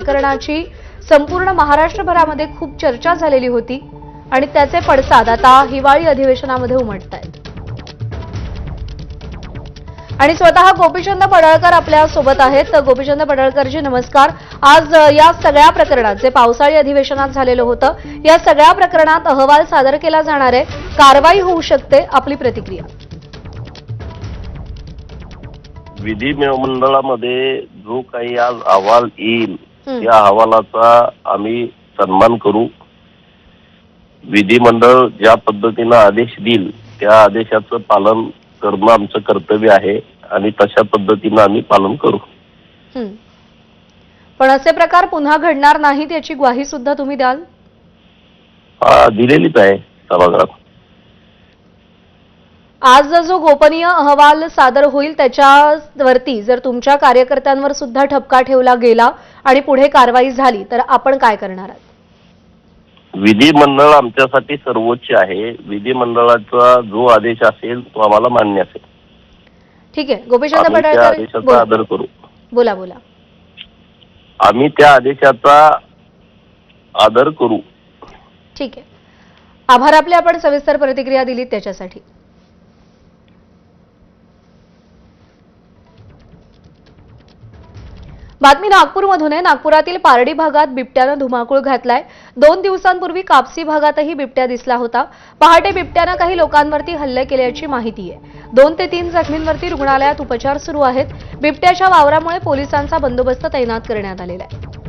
प्रकरणाची संपूर्ण महाराष्ट्रभरामध्ये खूप चर्चा झालेली होती आणि त्याचे पडसाद आता हिवाळी अधिवेशनामध्ये उमटतायत। आणि स्वतः गोपीचंद पडळकर आपल्या सोबत आहेत। तर गोपीचंद पडळकरजी नमस्कार। आज या सगळ्या प्रकरणात जे पावसाळी अधिवेशनात झालेलं होतं, या सगळ्या प्रकरणात अहवाल सादर केला जाणार आहे, कारवाई होऊ शकते, आपली प्रतिक्रिया? विधिमंडळामध्ये जो काही आज अहवाल येईल या अहवालाचा आम्ही सन्मान करू। विधिमंडळ ज्या पद्धतीने आदेश देईल त्या आदेशाचं पालन करणं आमचं कर्तव्य आहे आणि तशा पद्धतीने आम्ही पालन करू। पण असे प्रकार पुन्हा घडणार नाहीत याची ग्वाही सुद्धा तुम्ही द्याल? दिलेलीच आहे सभागृहात। आज जो गोपनीय अहवाल सादर होईल त्याच्यावरती जर तुमच्या कार्यकर्त्यांवर सुद्धा ठपका ठेवला गेला आणि पुढे कारवाई झाली तर आपण काय करणार आहात? विधिमंडळ आमच्यासाठी सर्वोच्च आहे। विधिमंडळाचा जो आदेश असेल तो आम्हाला मान्य असेल। ठीक आहे, गोपीचंद आम्ही त्या पडळकर आदेशाचा आदर करू। बोला बोला। आम्ही त्या आदेशाचा आदर करू। ठीक आहे, आभार आपले, आपण सविस्तर प्रतिक्रिया दिली त्याच्यासाठी। बातमी नागपूरमधून आहे। नागपुरातील पारडी भागात बिबट्यानं धुमाकूळ घातलाय। 2 दिवसांपूर्वी कापसी भागातही बिबट्या दिसला होता। पहाटे बिबट्यानं काही लोकांवरती हल्ले केल्याची माहिती आहे। 2 ते 3 जखमींवरती रुग्णालयात उपचार सुरू आहेत। बिबट्याच्या वावरामुळे पोलिसांचा बंदोबस्त तैनात करण्यात आलेला आहे।